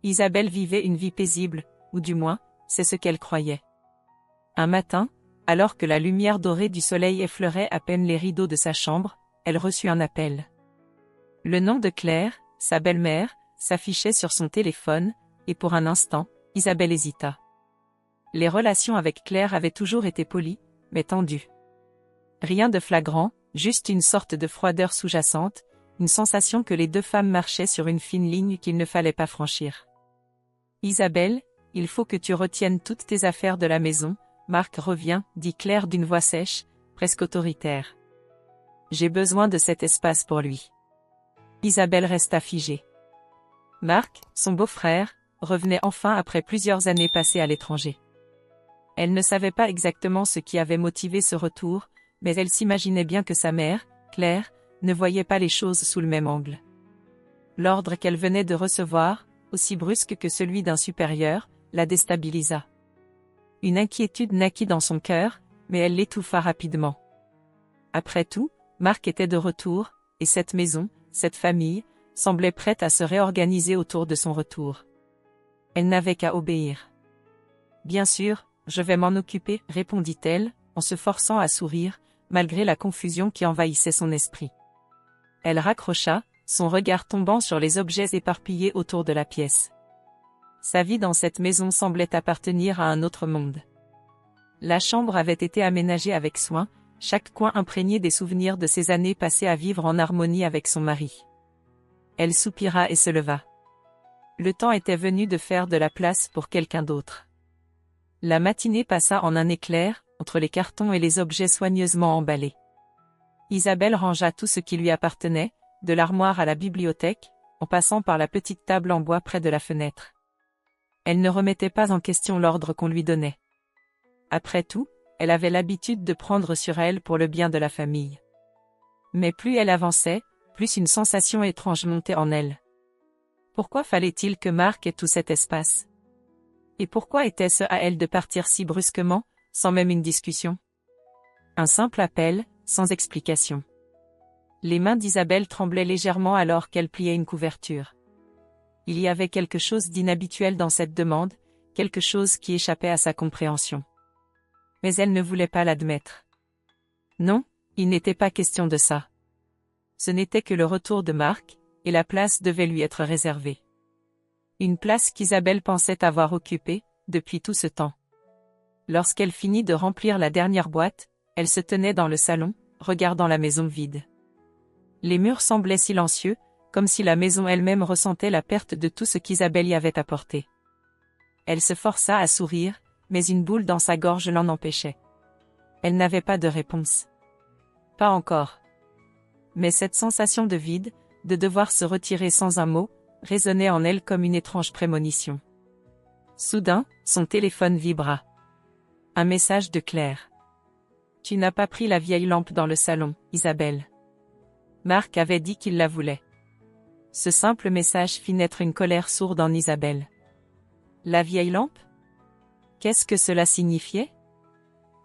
Isabelle vivait une vie paisible, ou du moins, c'est ce qu'elle croyait. Un matin, alors que la lumière dorée du soleil effleurait à peine les rideaux de sa chambre, elle reçut un appel. Le nom de Claire, sa belle-mère, s'affichait sur son téléphone, et pour un instant, Isabelle hésita. Les relations avec Claire avaient toujours été polies, mais tendues. Rien de flagrant, juste une sorte de froideur sous-jacente, une sensation que les deux femmes marchaient sur une fine ligne qu'il ne fallait pas franchir. « Isabelle, il faut que tu retiennes toutes tes affaires de la maison, Marc revient, dit Claire d'une voix sèche, presque autoritaire. J'ai besoin de cet espace pour lui. » Isabelle resta figée. Marc, son beau-frère, revenait enfin après plusieurs années passées à l'étranger. Elle ne savait pas exactement ce qui avait motivé ce retour, mais elle s'imaginait bien que sa mère, Claire, ne voyait pas les choses sous le même angle. L'ordre qu'elle venait de recevoir, aussi brusque que celui d'un supérieur, la déstabilisa. Une inquiétude naquit dans son cœur, mais elle l'étouffa rapidement. Après tout, Marc était de retour, et cette maison, cette famille, semblait prête à se réorganiser autour de son retour. Elle n'avait qu'à obéir. « Bien sûr, je vais m'en occuper, » répondit-elle, en se forçant à sourire, malgré la confusion qui envahissait son esprit. Elle raccrocha, son regard tombant sur les objets éparpillés autour de la pièce. Sa vie dans cette maison semblait appartenir à un autre monde. La chambre avait été aménagée avec soin, chaque coin imprégné des souvenirs de ces années passées à vivre en harmonie avec son mari. Elle soupira et se leva. Le temps était venu de faire de la place pour quelqu'un d'autre. La matinée passa en un éclair, entre les cartons et les objets soigneusement emballés. Isabelle rangea tout ce qui lui appartenait, de l'armoire à la bibliothèque, en passant par la petite table en bois près de la fenêtre. Elle ne remettait pas en question l'ordre qu'on lui donnait. Après tout, elle avait l'habitude de prendre sur elle pour le bien de la famille. Mais plus elle avançait, plus une sensation étrange montait en elle. Pourquoi fallait-il que Marc ait tout cet espace? Et pourquoi était-ce à elle de partir si brusquement, sans même une discussion? Un simple appel, sans explication. Les mains d'Isabelle tremblaient légèrement alors qu'elle pliait une couverture. Il y avait quelque chose d'inhabituel dans cette demande, quelque chose qui échappait à sa compréhension. Mais elle ne voulait pas l'admettre. Non, il n'était pas question de ça. Ce n'était que le retour de Marc, et la place devait lui être réservée. Une place qu'Isabelle pensait avoir occupée, depuis tout ce temps. Lorsqu'elle finit de remplir la dernière boîte, elle se tenait dans le salon, regardant la maison vide. Les murs semblaient silencieux, comme si la maison elle-même ressentait la perte de tout ce qu'Isabelle y avait apporté. Elle se força à sourire, mais une boule dans sa gorge l'en empêchait. Elle n'avait pas de réponse. Pas encore. Mais cette sensation de vide, de devoir se retirer sans un mot, résonnait en elle comme une étrange prémonition. Soudain, son téléphone vibra. Un message de Claire. « Tu n'as pas pris la vieille lampe dans le salon, Isabelle. » Marc avait dit qu'il la voulait. Ce simple message fit naître une colère sourde en Isabelle. La vieille lampe? Qu'est-ce que cela signifiait?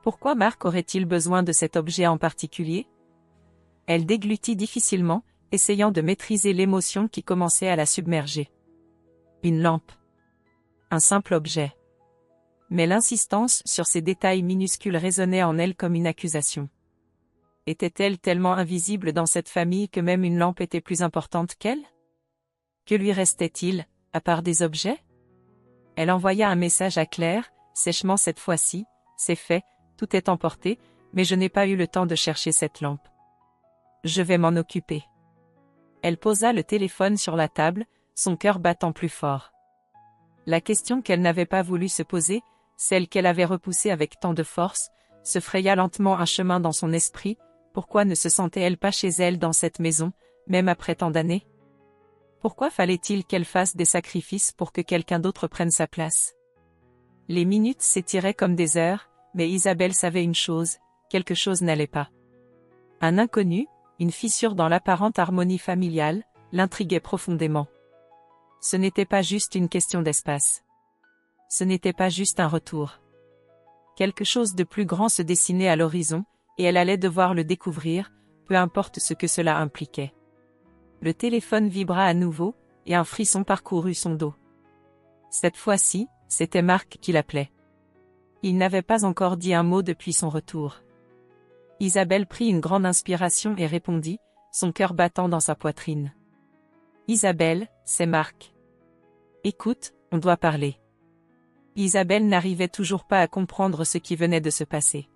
Pourquoi Marc aurait-il besoin de cet objet en particulier? Elle déglutit difficilement, essayant de maîtriser l'émotion qui commençait à la submerger. Une lampe. Un simple objet. Mais l'insistance sur ces détails minuscules résonnait en elle comme une accusation. Était-elle tellement invisible dans cette famille que même une lampe était plus importante qu'elle? Que lui restait-il, à part des objets? Elle envoya un message à Claire, sèchement cette fois-ci, « C'est fait, tout est emporté, mais je n'ai pas eu le temps de chercher cette lampe. Je vais m'en occuper. » Elle posa le téléphone sur la table, son cœur battant plus fort. La question qu'elle n'avait pas voulu se poser, celle qu'elle avait repoussée avec tant de force, se fraya lentement un chemin dans son esprit. Pourquoi ne se sentait-elle pas chez elle dans cette maison, même après tant d'années? Pourquoi fallait-il qu'elle fasse des sacrifices pour que quelqu'un d'autre prenne sa place? Les minutes s'étiraient comme des heures, mais Isabelle savait une chose, quelque chose n'allait pas. Un inconnu, une fissure dans l'apparente harmonie familiale, l'intriguait profondément. Ce n'était pas juste une question d'espace. Ce n'était pas juste un retour. Quelque chose de plus grand se dessinait à l'horizon, et elle allait devoir le découvrir, peu importe ce que cela impliquait. Le téléphone vibra à nouveau, et un frisson parcourut son dos. Cette fois-ci, c'était Marc qui l'appelait. Il n'avait pas encore dit un mot depuis son retour. Isabelle prit une grande inspiration et répondit, son cœur battant dans sa poitrine. Isabelle, c'est Marc. Écoute, on doit parler. Isabelle n'arrivait toujours pas à comprendre ce qui venait de se passer.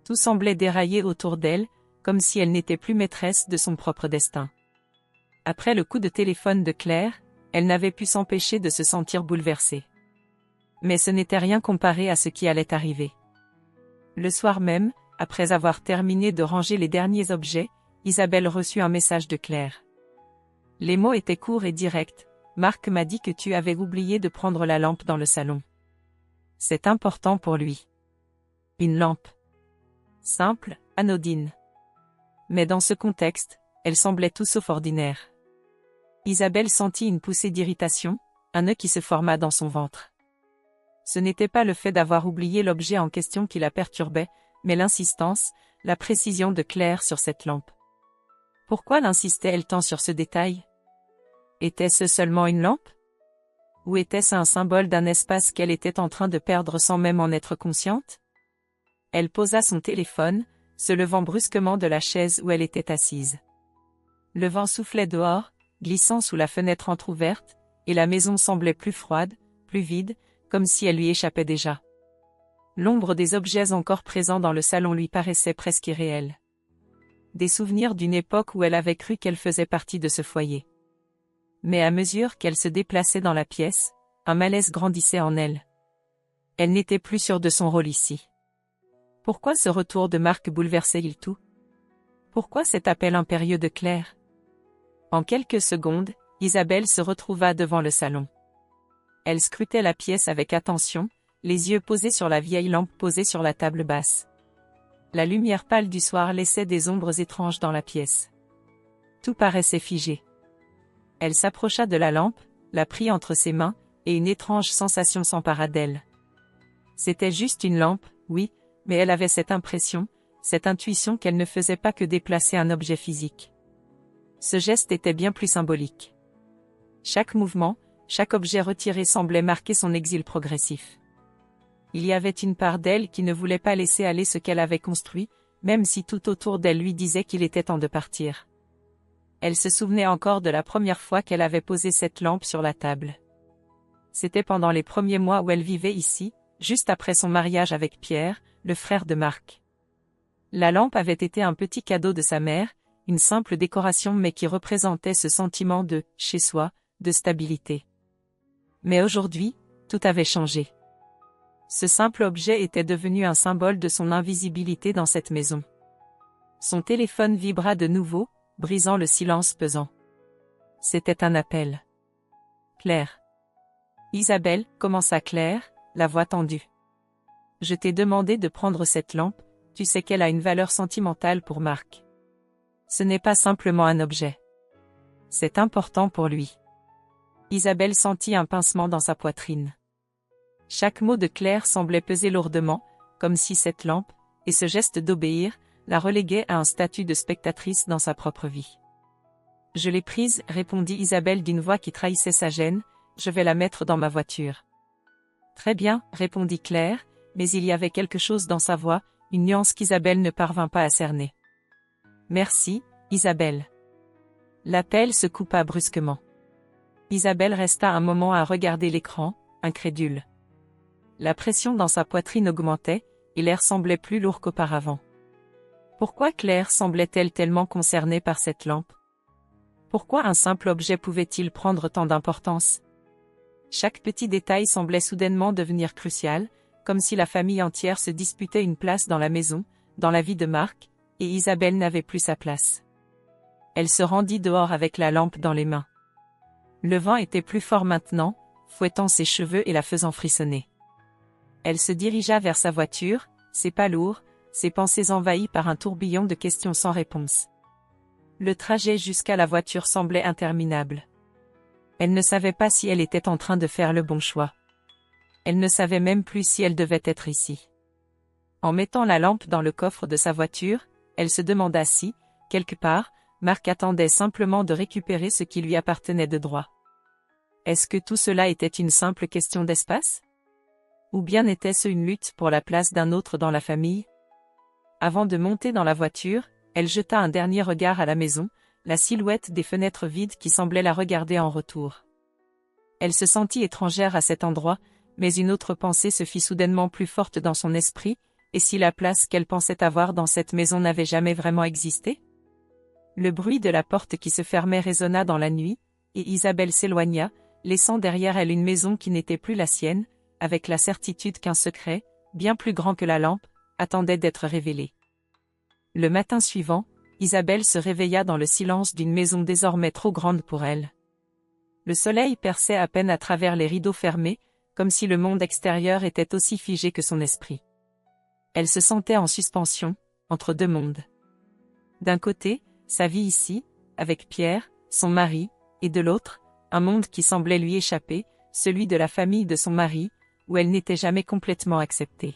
Tout semblait dérailler autour d'elle, comme si elle n'était plus maîtresse de son propre destin. Après le coup de téléphone de Claire, elle n'avait pu s'empêcher de se sentir bouleversée. Mais ce n'était rien comparé à ce qui allait arriver. Le soir même, après avoir terminé de ranger les derniers objets, Isabelle reçut un message de Claire. Les mots étaient courts et directs. Marc m'a dit que tu avais oublié de prendre la lampe dans le salon. C'est important pour lui. Une lampe. Simple, anodine. Mais dans ce contexte, elle semblait tout sauf ordinaire. Isabelle sentit une poussée d'irritation, un nœud qui se forma dans son ventre. Ce n'était pas le fait d'avoir oublié l'objet en question qui la perturbait, mais l'insistance, la précision de Claire sur cette lampe. Pourquoi l'insistait-elle tant sur ce détail? Était-ce seulement une lampe? Ou était-ce un symbole d'un espace qu'elle était en train de perdre sans même en être consciente? Elle posa son téléphone, se levant brusquement de la chaise où elle était assise. Le vent soufflait dehors, glissant sous la fenêtre entr'ouverte, et la maison semblait plus froide, plus vide, comme si elle lui échappait déjà. L'ombre des objets encore présents dans le salon lui paraissait presque irréelle. Des souvenirs d'une époque où elle avait cru qu'elle faisait partie de ce foyer. Mais à mesure qu'elle se déplaçait dans la pièce, un malaise grandissait en elle. Elle n'était plus sûre de son rôle ici. Pourquoi ce retour de Marc bouleversait-il tout? Pourquoi cet appel impérieux de Claire? En quelques secondes, Isabelle se retrouva devant le salon. Elle scrutait la pièce avec attention, les yeux posés sur la vieille lampe posée sur la table basse. La lumière pâle du soir laissait des ombres étranges dans la pièce. Tout paraissait figé. Elle s'approcha de la lampe, la prit entre ses mains, et une étrange sensation s'empara d'elle. C'était juste une lampe, oui, mais elle avait cette impression, cette intuition qu'elle ne faisait pas que déplacer un objet physique. Ce geste était bien plus symbolique. Chaque mouvement, chaque objet retiré semblait marquer son exil progressif. Il y avait une part d'elle qui ne voulait pas laisser aller ce qu'elle avait construit, même si tout autour d'elle lui disait qu'il était temps de partir. Elle se souvenait encore de la première fois qu'elle avait posé cette lampe sur la table. C'était pendant les premiers mois où elle vivait ici, juste après son mariage avec Pierre, le frère de Marc. La lampe avait été un petit cadeau de sa mère, une simple décoration mais qui représentait ce sentiment de « chez soi », de stabilité. Mais aujourd'hui, tout avait changé. Ce simple objet était devenu un symbole de son invisibilité dans cette maison. Son téléphone vibra de nouveau, brisant le silence pesant. C'était un appel. Claire. Isabelle, commença Claire, la voix tendue. Je t'ai demandé de prendre cette lampe, tu sais qu'elle a une valeur sentimentale pour Marc. Ce n'est pas simplement un objet. C'est important pour lui. Isabelle sentit un pincement dans sa poitrine. Chaque mot de Claire semblait peser lourdement, comme si cette lampe, et ce geste d'obéir, la reléguait à un statut de spectatrice dans sa propre vie. Je l'ai prise, répondit Isabelle d'une voix qui trahissait sa gêne, je vais la mettre dans ma voiture. Très bien, répondit Claire, mais il y avait quelque chose dans sa voix, une nuance qu'Isabelle ne parvint pas à cerner. Merci, Isabelle. L'appel se coupa brusquement. Isabelle resta un moment à regarder l'écran, incrédule. La pression dans sa poitrine augmentait, et l'air semblait plus lourd qu'auparavant. Pourquoi Claire semblait-elle tellement concernée par cette lampe? Pourquoi un simple objet pouvait-il prendre tant d'importance? Chaque petit détail semblait soudainement devenir crucial, comme si la famille entière se disputait une place dans la maison, dans la vie de Marc, et Isabelle n'avait plus sa place. Elle se rendit dehors avec la lampe dans les mains. Le vent était plus fort maintenant, fouettant ses cheveux et la faisant frissonner. Elle se dirigea vers sa voiture, ses pas lourds, ses pensées envahies par un tourbillon de questions sans réponse. Le trajet jusqu'à la voiture semblait interminable. Elle ne savait pas si elle était en train de faire le bon choix. Elle ne savait même plus si elle devait être ici. En mettant la lampe dans le coffre de sa voiture, elle se demanda si, quelque part, Marc attendait simplement de récupérer ce qui lui appartenait de droit. Est-ce que tout cela était une simple question d'espace? Ou bien était-ce une lutte pour la place d'un autre dans la famille? Avant de monter dans la voiture, elle jeta un dernier regard à la maison, la silhouette des fenêtres vides qui semblaient la regarder en retour. Elle se sentit étrangère à cet endroit, mais une autre pensée se fit soudainement plus forte dans son esprit, et si la place qu'elle pensait avoir dans cette maison n'avait jamais vraiment existé? Le bruit de la porte qui se fermait résonna dans la nuit, et Isabelle s'éloigna, laissant derrière elle une maison qui n'était plus la sienne, avec la certitude qu'un secret, bien plus grand que la lampe, attendait d'être révélé. Le matin suivant, Isabelle se réveilla dans le silence d'une maison désormais trop grande pour elle. Le soleil perçait à peine à travers les rideaux fermés, comme si le monde extérieur était aussi figé que son esprit. Elle se sentait en suspension, entre deux mondes. D'un côté, sa vie ici, avec Pierre, son mari, et de l'autre, un monde qui semblait lui échapper, celui de la famille de son mari, où elle n'était jamais complètement acceptée.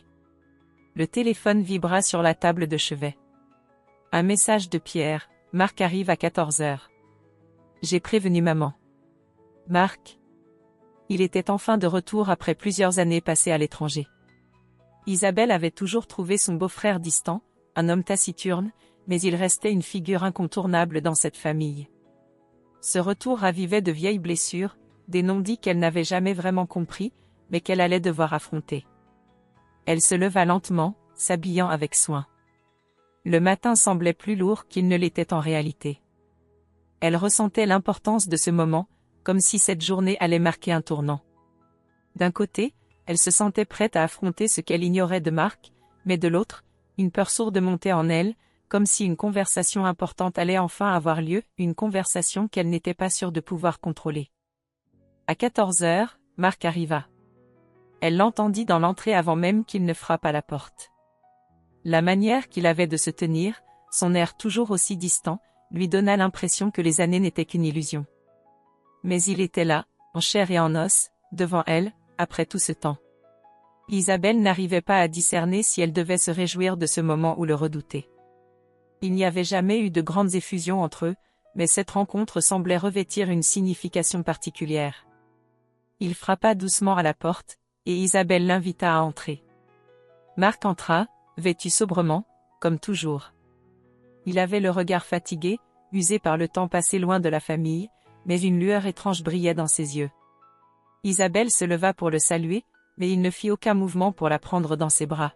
Le téléphone vibra sur la table de chevet. Un message de Pierre: Marc arrive à 14 heures. J'ai prévenu maman. Marc. Il était enfin de retour après plusieurs années passées à l'étranger. Isabelle avait toujours trouvé son beau-frère distant, un homme taciturne, mais il restait une figure incontournable dans cette famille. Ce retour ravivait de vieilles blessures, des non-dits qu'elle n'avait jamais vraiment compris, mais qu'elle allait devoir affronter. Elle se leva lentement, s'habillant avec soin. Le matin semblait plus lourd qu'il ne l'était en réalité. Elle ressentait l'importance de ce moment, comme si cette journée allait marquer un tournant. D'un côté, elle se sentait prête à affronter ce qu'elle ignorait de Marc, mais de l'autre, une peur sourde montait en elle, comme si une conversation importante allait enfin avoir lieu, une conversation qu'elle n'était pas sûre de pouvoir contrôler. À 14 heures, Marc arriva. Elle l'entendit dans l'entrée avant même qu'il ne frappe à la porte. La manière qu'il avait de se tenir, son air toujours aussi distant, lui donna l'impression que les années n'étaient qu'une illusion. Mais il était là, en chair et en os, devant elle, après tout ce temps. Isabelle n'arrivait pas à discerner si elle devait se réjouir de ce moment ou le redouter. Il n'y avait jamais eu de grandes effusions entre eux, mais cette rencontre semblait revêtir une signification particulière. Il frappa doucement à la porte, et Isabelle l'invita à entrer. Marc entra, vêtu sobrement, comme toujours. Il avait le regard fatigué, usé par le temps passé loin de la famille, mais une lueur étrange brillait dans ses yeux. Isabelle se leva pour le saluer, mais il ne fit aucun mouvement pour la prendre dans ses bras.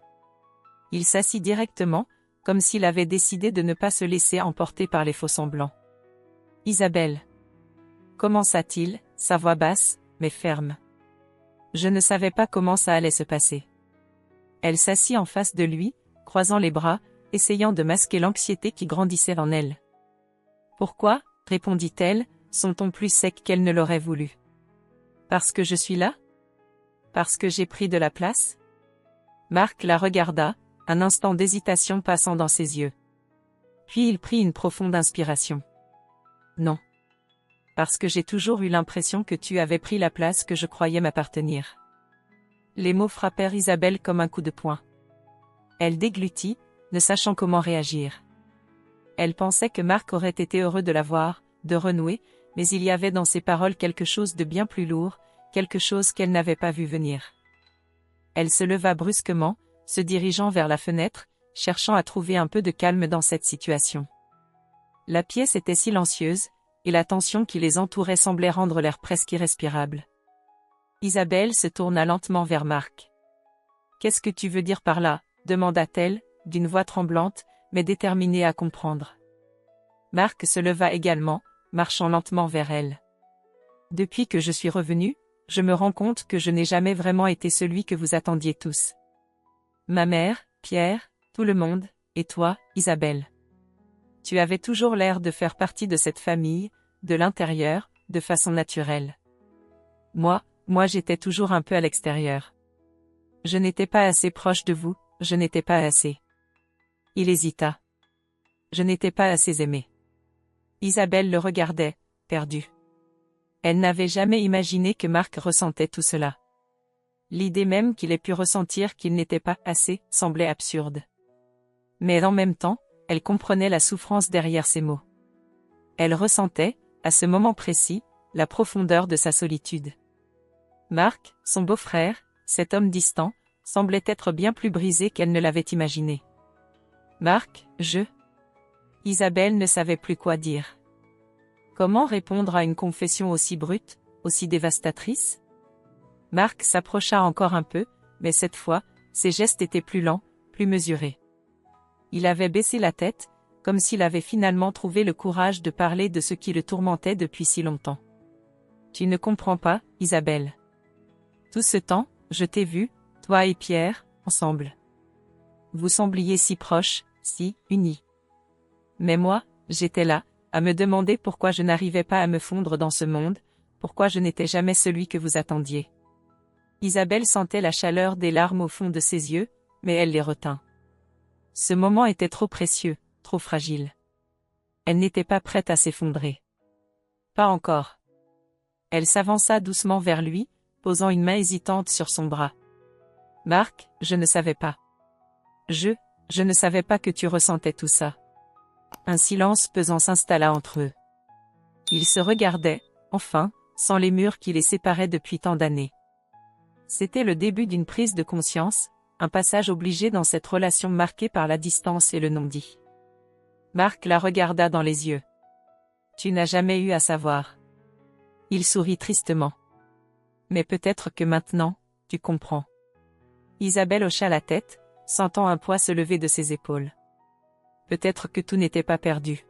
Il s'assit directement, comme s'il avait décidé de ne pas se laisser emporter par les faux-semblants. « Isabelle » commença-t-il, sa voix basse, mais ferme. Je ne savais pas comment ça allait se passer. Elle s'assit en face de lui, croisant les bras, essayant de masquer l'anxiété qui grandissait en elle. « Pourquoi » répondit-elle, son ton plus sec qu'elle ne l'aurait voulu. « Parce que je suis là ? Parce que j'ai pris de la place ?» Marc la regarda, un instant d'hésitation passant dans ses yeux. Puis il prit une profonde inspiration. « Non. Parce que j'ai toujours eu l'impression que tu avais pris la place que je croyais m'appartenir. » Les mots frappèrent Isabelle comme un coup de poing. Elle déglutit, ne sachant comment réagir. Elle pensait que Marc aurait été heureux de la voir, de renouer, mais il y avait dans ses paroles quelque chose de bien plus lourd, quelque chose qu'elle n'avait pas vu venir. Elle se leva brusquement, se dirigeant vers la fenêtre, cherchant à trouver un peu de calme dans cette situation. La pièce était silencieuse, et la tension qui les entourait semblait rendre l'air presque irrespirable. Isabelle se tourna lentement vers Marc. « Qu'est-ce que tu veux dire par là ?» demanda-t-elle, d'une voix tremblante, mais déterminée à comprendre. Marc se leva également, marchant lentement vers elle. « Depuis que je suis revenu, je me rends compte que je n'ai jamais vraiment été celui que vous attendiez tous. Ma mère, Pierre, tout le monde, et toi, Isabelle. Tu avais toujours l'air de faire partie de cette famille, de l'intérieur, de façon naturelle. Moi j'étais toujours un peu à l'extérieur. Je n'étais pas assez proche de vous, je n'étais pas assez. » Il hésita. « Je n'étais pas assez aimé. » Isabelle le regardait, perdue. Elle n'avait jamais imaginé que Marc ressentait tout cela. L'idée même qu'il ait pu ressentir qu'il n'était pas assez semblait absurde. Mais en même temps, elle comprenait la souffrance derrière ces mots. Elle ressentait, à ce moment précis, la profondeur de sa solitude. Marc, son beau-frère, cet homme distant, semblait être bien plus brisé qu'elle ne l'avait imaginé. Marc, Isabelle ne savait plus quoi dire. Comment répondre à une confession aussi brute, aussi dévastatrice? Marc s'approcha encore un peu, mais cette fois, ses gestes étaient plus lents, plus mesurés. Il avait baissé la tête, comme s'il avait finalement trouvé le courage de parler de ce qui le tourmentait depuis si longtemps. Tu ne comprends pas, Isabelle. Tout ce temps, je t'ai vu, toi et Pierre, ensemble. Vous sembliez si proches, si unis. Mais moi, j'étais là, à me demander pourquoi je n'arrivais pas à me fondre dans ce monde, pourquoi je n'étais jamais celui que vous attendiez. Isabelle sentait la chaleur des larmes au fond de ses yeux, mais elle les retint. Ce moment était trop précieux, trop fragile. Elle n'était pas prête à s'effondrer. Pas encore. Elle s'avança doucement vers lui, posant une main hésitante sur son bras. Marc, je ne savais pas. Je ne savais pas que tu ressentais tout ça. Un silence pesant s'installa entre eux. Ils se regardaient, enfin, sans les murs qui les séparaient depuis tant d'années. C'était le début d'une prise de conscience, un passage obligé dans cette relation marquée par la distance et le non-dit. Marc la regarda dans les yeux. Tu n'as jamais eu à savoir. Il sourit tristement. Mais peut-être que maintenant, tu comprends. Isabelle hocha la tête, sentant un poids se lever de ses épaules. Peut-être que tout n'était pas perdu.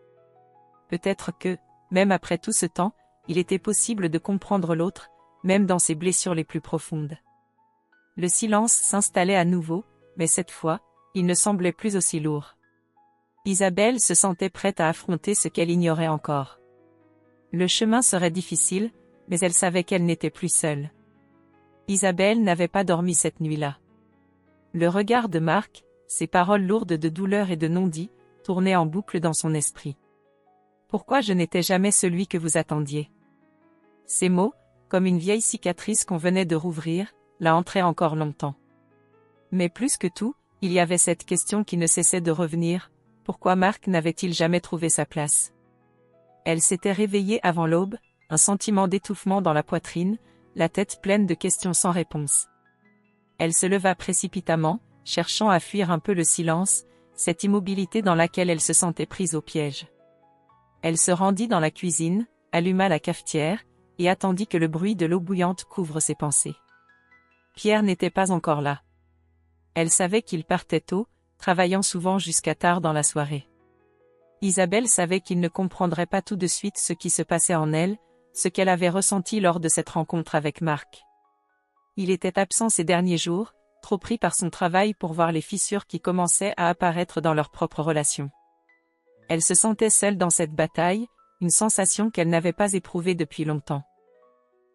Peut-être que, même après tout ce temps, il était possible de comprendre l'autre, même dans ses blessures les plus profondes. Le silence s'installait à nouveau, mais cette fois, il ne semblait plus aussi lourd. Isabelle se sentait prête à affronter ce qu'elle ignorait encore. Le chemin serait difficile, mais elle savait qu'elle n'était plus seule. Isabelle n'avait pas dormi cette nuit-là. Le regard de Marc, ses paroles lourdes de douleur et de non-dit, tournaient en boucle dans son esprit. Pourquoi je n'étais jamais celui que vous attendiez? Ces mots, comme une vieille cicatrice qu'on venait de rouvrir, la hantaient encore longtemps. Mais plus que tout, il y avait cette question qui ne cessait de revenir, pourquoi Marc n'avait-il jamais trouvé sa place? Elle s'était réveillée avant l'aube, un sentiment d'étouffement dans la poitrine, la tête pleine de questions sans réponse. Elle se leva précipitamment, cherchant à fuir un peu le silence, cette immobilité dans laquelle elle se sentait prise au piège. Elle se rendit dans la cuisine, alluma la cafetière, et attendit que le bruit de l'eau bouillante couvre ses pensées. Pierre n'était pas encore là. Elle savait qu'il partait tôt, travaillant souvent jusqu'à tard dans la soirée. Isabelle savait qu'il ne comprendrait pas tout de suite ce qui se passait en elle, ce qu'elle avait ressenti lors de cette rencontre avec Marc. Il était absent ces derniers jours, trop pris par son travail pour voir les fissures qui commençaient à apparaître dans leur propre relation. Elle se sentait seule dans cette bataille, une sensation qu'elle n'avait pas éprouvée depuis longtemps.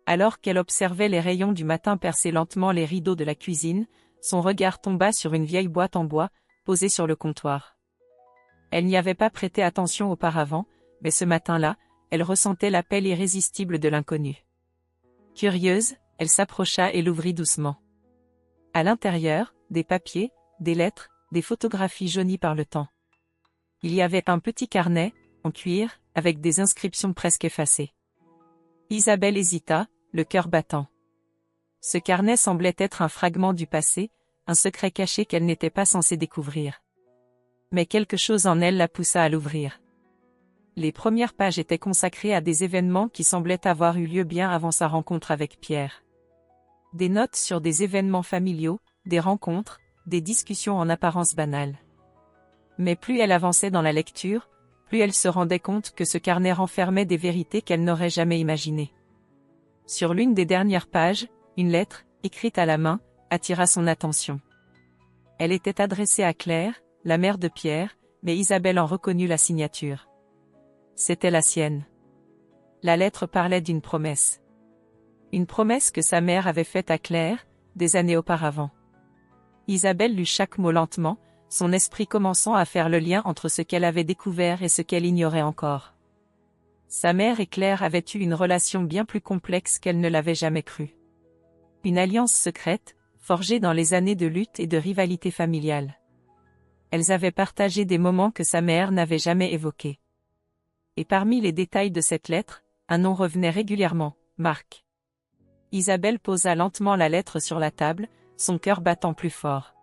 Alors qu'elle observait les rayons du matin percer lentement les rideaux de la cuisine, son regard tomba sur une vieille boîte en bois, posée sur le comptoir. Elle n'y avait pas prêté attention auparavant, mais ce matin-là, elle ressentait l'appel irrésistible de l'inconnu. Curieuse, elle s'approcha et l'ouvrit doucement. À l'intérieur, des papiers, des lettres, des photographies jaunies par le temps. Il y avait un petit carnet, en cuir, avec des inscriptions presque effacées. Isabelle hésita, le cœur battant. Ce carnet semblait être un fragment du passé, un secret caché qu'elle n'était pas censée découvrir. Mais quelque chose en elle la poussa à l'ouvrir. Les premières pages étaient consacrées à des événements qui semblaient avoir eu lieu bien avant sa rencontre avec Pierre. Des notes sur des événements familiaux, des rencontres, des discussions en apparence banales. Mais plus elle avançait dans la lecture, plus elle se rendait compte que ce carnet renfermait des vérités qu'elle n'aurait jamais imaginées. Sur l'une des dernières pages, une lettre, écrite à la main, attira son attention. Elle était adressée à Claire, la mère de Pierre, mais Isabelle en reconnut la signature. C'était la sienne. La lettre parlait d'une promesse. Une promesse que sa mère avait faite à Claire, des années auparavant. Isabelle lut chaque mot lentement, son esprit commençant à faire le lien entre ce qu'elle avait découvert et ce qu'elle ignorait encore. Sa mère et Claire avaient eu une relation bien plus complexe qu'elle ne l'avait jamais cru. Une alliance secrète, forgée dans les années de lutte et de rivalité familiale. Elles avaient partagé des moments que sa mère n'avait jamais évoqués. Et parmi les détails de cette lettre, un nom revenait régulièrement, Marc. Isabelle posa lentement la lettre sur la table, son cœur battant plus fort.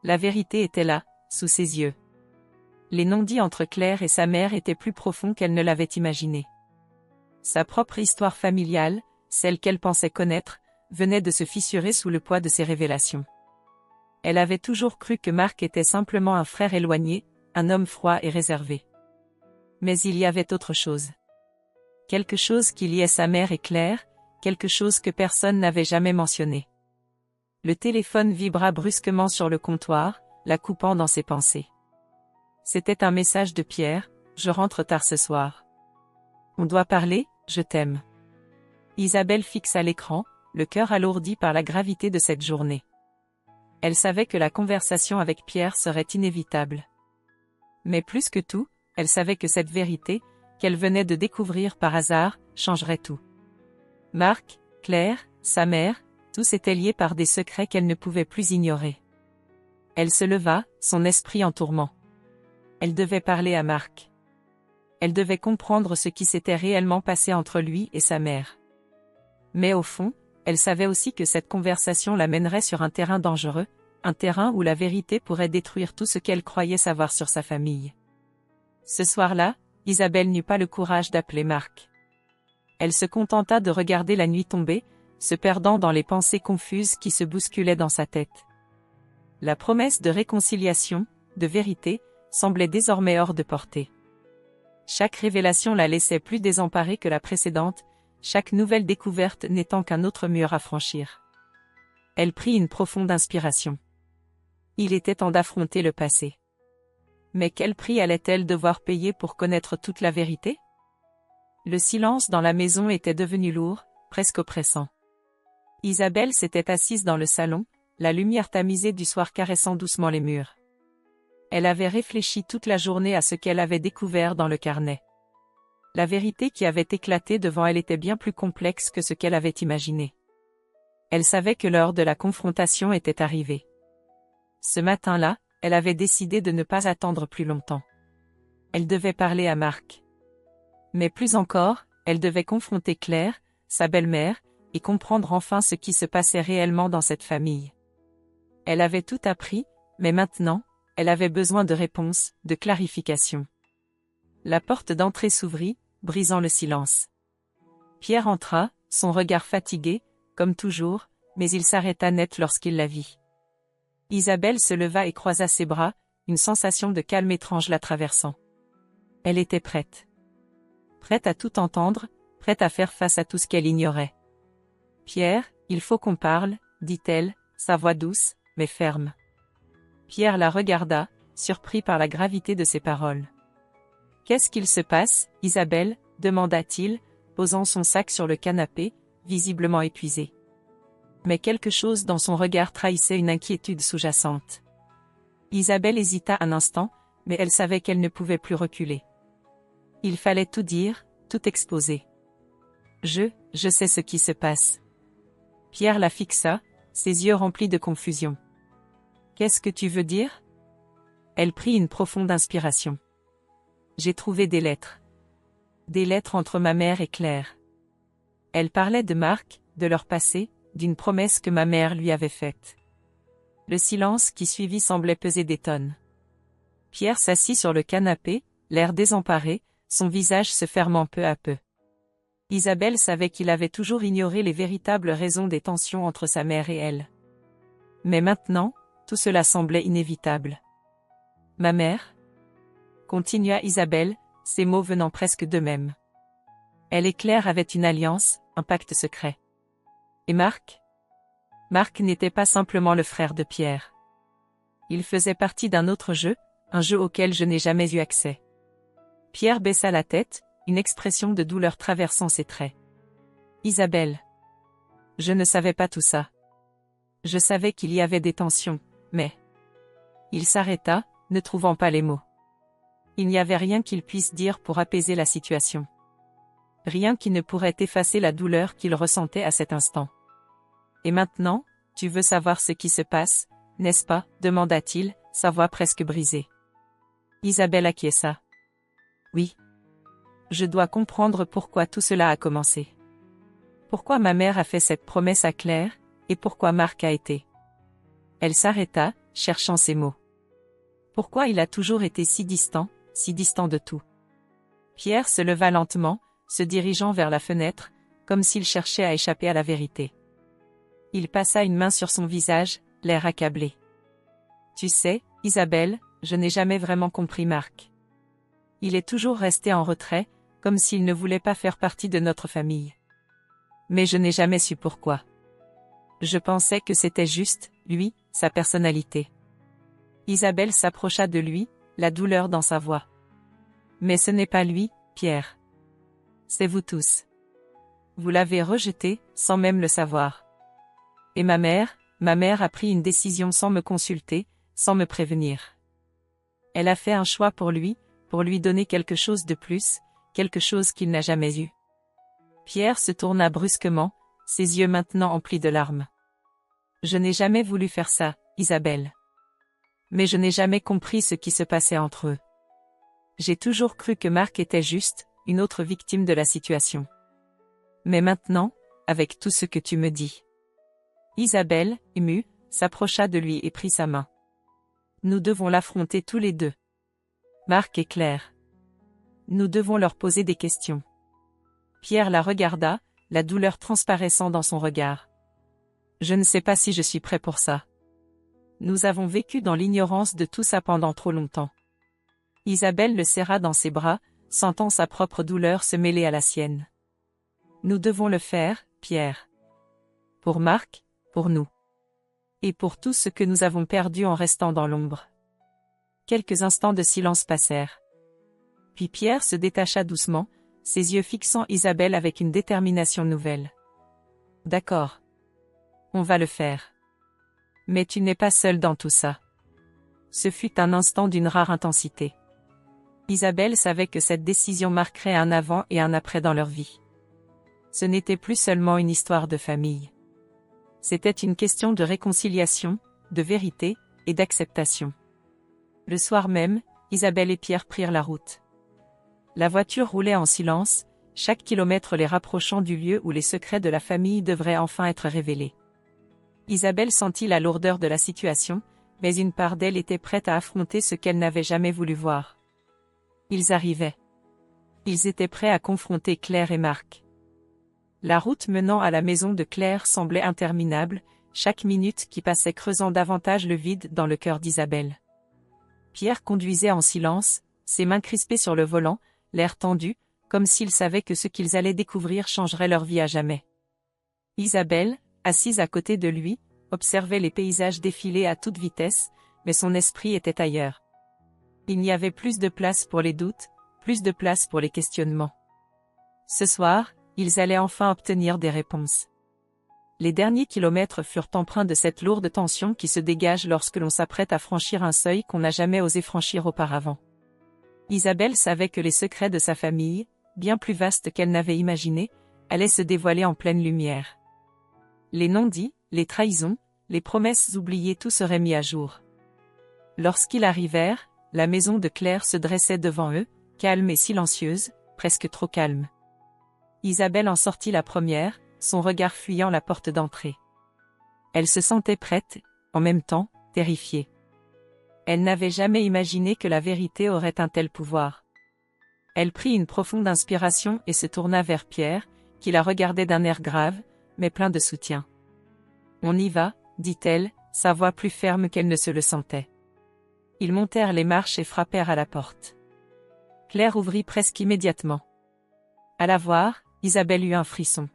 La vérité était là, sous ses yeux. Les non-dits entre Claire et sa mère étaient plus profonds qu'elle ne l'avait imaginé. Sa propre histoire familiale, celle qu'elle pensait connaître, venait de se fissurer sous le poids de ces révélations. Elle avait toujours cru que Marc était simplement un frère éloigné, un homme froid et réservé. Mais il y avait autre chose. Quelque chose qui liait sa mère et Claire, quelque chose que personne n'avait jamais mentionné. Le téléphone vibra brusquement sur le comptoir, la coupant dans ses pensées. C'était un message de Pierre, « Je rentre tard ce soir. On doit parler, je t'aime. » Isabelle fixa l'écran, le cœur alourdi par la gravité de cette journée. Elle savait que la conversation avec Pierre serait inévitable. Mais plus que tout, elle savait que cette vérité, qu'elle venait de découvrir par hasard, changerait tout. Marc, Claire, sa mère, tous étaient liés par des secrets qu'elle ne pouvait plus ignorer. Elle se leva, son esprit en tourment. Elle devait parler à Marc. Elle devait comprendre ce qui s'était réellement passé entre lui et sa mère. Mais au fond, elle savait aussi que cette conversation l'amènerait sur un terrain dangereux, un terrain où la vérité pourrait détruire tout ce qu'elle croyait savoir sur sa famille. Ce soir-là, Isabelle n'eut pas le courage d'appeler Marc. Elle se contenta de regarder la nuit tomber, se perdant dans les pensées confuses qui se bousculaient dans sa tête. La promesse de réconciliation, de vérité, semblait désormais hors de portée. Chaque révélation la laissait plus désemparée que la précédente, chaque nouvelle découverte n'étant qu'un autre mur à franchir. Elle prit une profonde inspiration. Il était temps d'affronter le passé. Mais quel prix allait-elle devoir payer pour connaître toute la vérité? Le silence dans la maison était devenu lourd, presque oppressant. Isabelle s'était assise dans le salon, la lumière tamisée du soir caressant doucement les murs. Elle avait réfléchi toute la journée à ce qu'elle avait découvert dans le carnet. La vérité qui avait éclaté devant elle était bien plus complexe que ce qu'elle avait imaginé. Elle savait que l'heure de la confrontation était arrivée. Ce matin-là, elle avait décidé de ne pas attendre plus longtemps. Elle devait parler à Marc. Mais plus encore, elle devait confronter Claire, sa belle-mère, et comprendre enfin ce qui se passait réellement dans cette famille. Elle avait tout appris, mais maintenant, elle avait besoin de réponses, de clarifications. La porte d'entrée s'ouvrit, brisant le silence. Pierre entra, son regard fatigué, comme toujours, mais il s'arrêta net lorsqu'il la vit. Isabelle se leva et croisa ses bras, une sensation de calme étrange la traversant. Elle était prête. Prête à tout entendre, prête à faire face à tout ce qu'elle ignorait. « Pierre, il faut qu'on parle, » dit-elle, sa voix douce, mais ferme. Pierre la regarda, surpris par la gravité de ses paroles. « Qu'est-ce qu'il se passe, Isabelle ?» demanda-t-il, posant son sac sur le canapé, visiblement épuisé. Mais quelque chose dans son regard trahissait une inquiétude sous-jacente. Isabelle hésita un instant, mais elle savait qu'elle ne pouvait plus reculer. Il fallait tout dire, tout exposer. « Je sais ce qui se passe. » Pierre la fixa, ses yeux remplis de confusion. « Qu'est-ce que tu veux dire ?» Elle prit une profonde inspiration. « J'ai trouvé des lettres. Des lettres entre ma mère et Claire. » Elle parlait de Marc, de leur passé, d'une promesse que ma mère lui avait faite. Le silence qui suivit semblait peser des tonnes. Pierre s'assit sur le canapé, l'air désemparé, son visage se fermant peu à peu. Isabelle savait qu'il avait toujours ignoré les véritables raisons des tensions entre sa mère et elle. Mais maintenant, tout cela semblait inévitable. « Ma mère ?» continua Isabelle, ses mots venant presque d'eux-mêmes. Elle et Claire avaient une alliance, un pacte secret. Et Marc? Marc n'était pas simplement le frère de Pierre. Il faisait partie d'un autre jeu, un jeu auquel je n'ai jamais eu accès. Pierre baissa la tête, une expression de douleur traversant ses traits. Isabelle. Je ne savais pas tout ça. Je savais qu'il y avait des tensions, mais... Il s'arrêta, ne trouvant pas les mots. Il n'y avait rien qu'il puisse dire pour apaiser la situation. Rien qui ne pourrait effacer la douleur qu'il ressentait à cet instant. Et maintenant, tu veux savoir ce qui se passe, n'est-ce pas, demanda-t-il, sa voix presque brisée. Isabelle acquiesça. Oui. Je dois comprendre pourquoi tout cela a commencé. Pourquoi ma mère a fait cette promesse à Claire, et pourquoi Marc a été. Elle s'arrêta, cherchant ses mots. Pourquoi il a toujours été si distant de tout. Pierre se leva lentement, se dirigeant vers la fenêtre, comme s'il cherchait à échapper à la vérité. Il passa une main sur son visage, l'air accablé. Tu sais, Isabelle, je n'ai jamais vraiment compris Marc. Il est toujours resté en retrait, comme s'il ne voulait pas faire partie de notre famille. Mais je n'ai jamais su pourquoi. Je pensais que c'était juste, lui, sa personnalité. Isabelle s'approcha de lui, la douleur dans sa voix. Mais ce n'est pas lui, Pierre. C'est vous tous. Vous l'avez rejeté, sans même le savoir. Et ma mère a pris une décision sans me consulter, sans me prévenir. Elle a fait un choix pour lui donner quelque chose de plus, quelque chose qu'il n'a jamais eu. Pierre se tourna brusquement, ses yeux maintenant emplis de larmes. Je n'ai jamais voulu faire ça, Isabelle. Mais je n'ai jamais compris ce qui se passait entre eux. J'ai toujours cru que Marc était juste, une autre victime de la situation. Mais maintenant, avec tout ce que tu me dis. Isabelle, émue, s'approcha de lui et prit sa main. Nous devons l'affronter tous les deux. Marc et Claire. Nous devons leur poser des questions. Pierre la regarda, la douleur transparaissant dans son regard. Je ne sais pas si je suis prêt pour ça. Nous avons vécu dans l'ignorance de tout ça pendant trop longtemps. Isabelle le serra dans ses bras, sentant sa propre douleur se mêler à la sienne. Nous devons le faire, Pierre. Pour Marc, pour nous. Et pour tout ce que nous avons perdu en restant dans l'ombre. Quelques instants de silence passèrent. Puis Pierre se détacha doucement, ses yeux fixant Isabelle avec une détermination nouvelle. D'accord. On va le faire. Mais tu n'es pas seule dans tout ça. Ce fut un instant d'une rare intensité. Isabelle savait que cette décision marquerait un avant et un après dans leur vie. Ce n'était plus seulement une histoire de famille. C'était une question de réconciliation, de vérité, et d'acceptation. Le soir même, Isabelle et Pierre prirent la route. La voiture roulait en silence, chaque kilomètre les rapprochant du lieu où les secrets de la famille devraient enfin être révélés. Isabelle sentit la lourdeur de la situation, mais une part d'elle était prête à affronter ce qu'elle n'avait jamais voulu voir. Ils arrivaient. Ils étaient prêts à confronter Claire et Marc. La route menant à la maison de Claire semblait interminable, chaque minute qui passait creusant davantage le vide dans le cœur d'Isabelle. Pierre conduisait en silence, ses mains crispées sur le volant, l'air tendu, comme s'il savait que ce qu'ils allaient découvrir changerait leur vie à jamais. Isabelle, assise à côté de lui, observait les paysages défiler à toute vitesse, mais son esprit était ailleurs. Il n'y avait plus de place pour les doutes, plus de place pour les questionnements. Ce soir, ils allaient enfin obtenir des réponses. Les derniers kilomètres furent empreints de cette lourde tension qui se dégage lorsque l'on s'apprête à franchir un seuil qu'on n'a jamais osé franchir auparavant. Isabelle savait que les secrets de sa famille, bien plus vastes qu'elle n'avait imaginé, allaient se dévoiler en pleine lumière. Les non-dits, les trahisons, les promesses oubliées, tout serait mis à jour. Lorsqu'ils arrivèrent, la maison de Claire se dressait devant eux, calme et silencieuse, presque trop calme. Isabelle en sortit la première, son regard fuyant la porte d'entrée. Elle se sentait prête, en même temps, terrifiée. Elle n'avait jamais imaginé que la vérité aurait un tel pouvoir. Elle prit une profonde inspiration et se tourna vers Pierre, qui la regardait d'un air grave, mais plein de soutien. « On y va », dit-elle, sa voix plus ferme qu'elle ne se le sentait. Ils montèrent les marches et frappèrent à la porte. Claire ouvrit presque immédiatement. À la voir, Isabelle eut un frisson.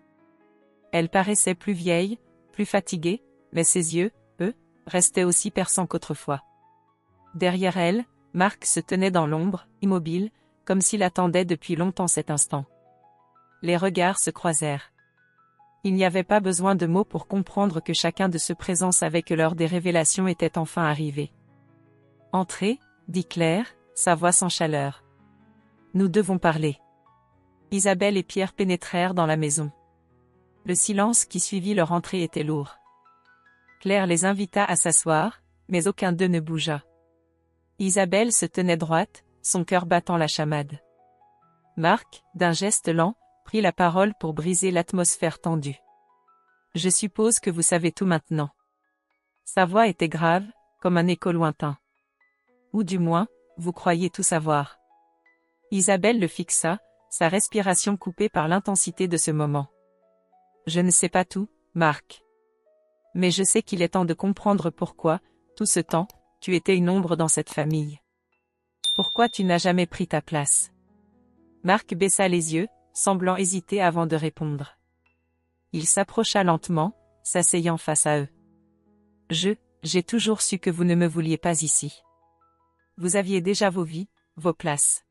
Elle paraissait plus vieille, plus fatiguée, mais ses yeux, eux, restaient aussi perçants qu'autrefois. Derrière elle, Marc se tenait dans l'ombre, immobile, comme s'il attendait depuis longtemps cet instant. Les regards se croisèrent. Il n'y avait pas besoin de mots pour comprendre que chacun de ceux présents savait que l'heure des révélations était enfin arrivée. « Entrez, » dit Claire, sa voix sans chaleur. « Nous devons parler. » Isabelle et Pierre pénétrèrent dans la maison. Le silence qui suivit leur entrée était lourd. Claire les invita à s'asseoir, mais aucun d'eux ne bougea. Isabelle se tenait droite, son cœur battant la chamade. Marc, d'un geste lent, prit la parole pour briser l'atmosphère tendue. Je suppose que vous savez tout maintenant. Sa voix était grave, comme un écho lointain. Ou du moins, vous croyez tout savoir. Isabelle le fixa, sa respiration coupée par l'intensité de ce moment. Je ne sais pas tout, Marc. Mais je sais qu'il est temps de comprendre pourquoi, tout ce temps, tu étais une ombre dans cette famille. Pourquoi tu n'as jamais pris ta place? Marc baissa les yeux, semblant hésiter avant de répondre. Il s'approcha lentement, s'asseyant face à eux. J'ai toujours su que vous ne me vouliez pas ici. Vous aviez déjà vos vies, vos places.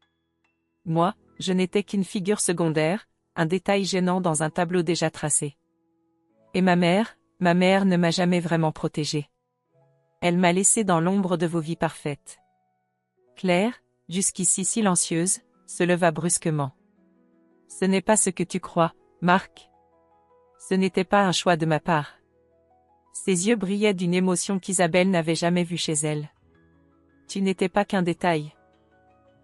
Moi, je n'étais qu'une figure secondaire, un détail gênant dans un tableau déjà tracé. Et ma mère ne m'a jamais vraiment protégée. Elle m'a laissé dans l'ombre de vos vies parfaites. Claire, jusqu'ici silencieuse, se leva brusquement. Ce n'est pas ce que tu crois, Marc. Ce n'était pas un choix de ma part. Ses yeux brillaient d'une émotion qu'Isabelle n'avait jamais vue chez elle. Tu n'étais pas qu'un détail.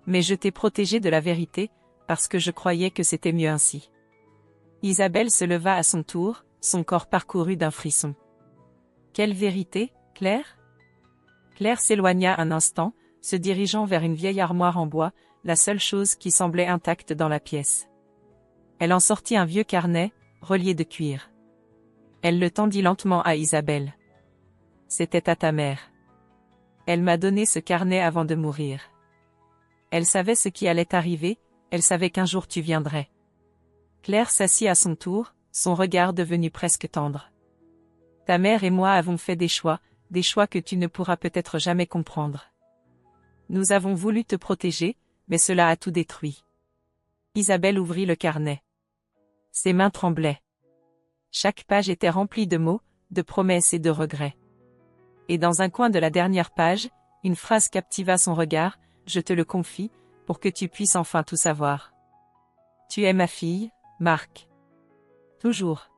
Mais je t'ai protégée de la vérité, parce que je croyais que c'était mieux ainsi. Isabelle se leva à son tour, son corps parcouru d'un frisson. Quelle vérité, Claire? Claire s'éloigna un instant, se dirigeant vers une vieille armoire en bois, la seule chose qui semblait intacte dans la pièce. Elle en sortit un vieux carnet, relié de cuir. Elle le tendit lentement à Isabelle. C'était à ta mère. Elle m'a donné ce carnet avant de mourir. Elle savait ce qui allait arriver, elle savait qu'un jour tu viendrais. Claire s'assit à son tour, son regard devenu presque tendre. Ta mère et moi avons fait des choix que tu ne pourras peut-être jamais comprendre. Nous avons voulu te protéger, mais cela a tout détruit. Isabelle ouvrit le carnet. Ses mains tremblaient. Chaque page était remplie de mots, de promesses et de regrets. Et dans un coin de la dernière page, une phrase captiva son regard, je te le confie, pour que tu puisses enfin tout savoir. Tu es ma fille, Marc. Toujours.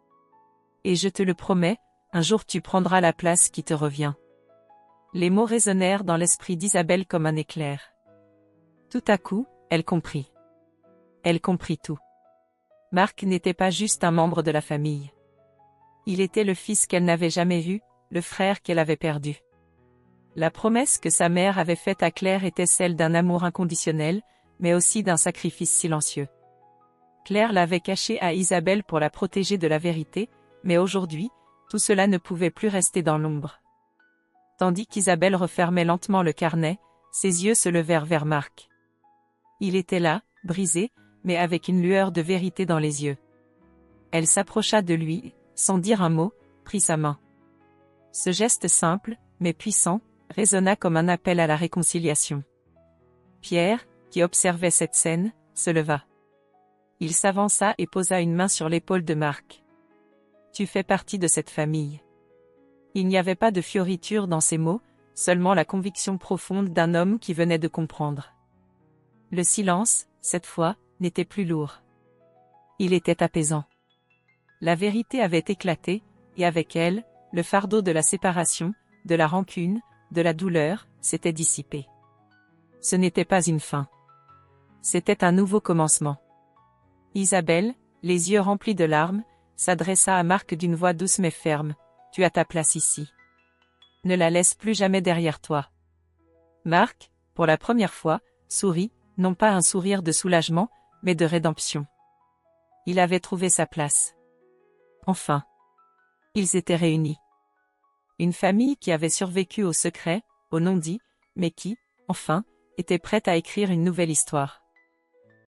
Et je te le promets, un jour tu prendras la place qui te revient. Les mots résonnèrent dans l'esprit d'Isabelle comme un éclair. Tout à coup, elle comprit. Elle comprit tout. Marc n'était pas juste un membre de la famille. Il était le fils qu'elle n'avait jamais vu, le frère qu'elle avait perdu. La promesse que sa mère avait faite à Claire était celle d'un amour inconditionnel, mais aussi d'un sacrifice silencieux. Claire l'avait caché à Isabelle pour la protéger de la vérité, mais aujourd'hui, tout cela ne pouvait plus rester dans l'ombre. Tandis qu'Isabelle refermait lentement le carnet, ses yeux se levèrent vers Marc. Il était là, brisé, mais avec une lueur de vérité dans les yeux. Elle s'approcha de lui, sans dire un mot, prit sa main. Ce geste simple, mais puissant, résonna comme un appel à la réconciliation. Pierre, qui observait cette scène, se leva. Il s'avança et posa une main sur l'épaule de Marc. Tu fais partie de cette famille. Il n'y avait pas de fioriture dans ces mots, seulement la conviction profonde d'un homme qui venait de comprendre. Le silence, cette fois, n'était plus lourd. Il était apaisant. La vérité avait éclaté, et avec elle, le fardeau de la séparation, de la rancune, de la douleur, s'était dissipé. Ce n'était pas une fin. C'était un nouveau commencement. Isabelle, les yeux remplis de larmes, s'adressa à Marc d'une voix douce mais ferme. « Tu as ta place ici. Ne la laisse plus jamais derrière toi. » Marc, pour la première fois, sourit, non pas un sourire de soulagement, mais de rédemption. Il avait trouvé sa place. Enfin. Ils étaient réunis. Une famille qui avait survécu au secret, au non-dit, mais qui, enfin, était prête à écrire une nouvelle histoire.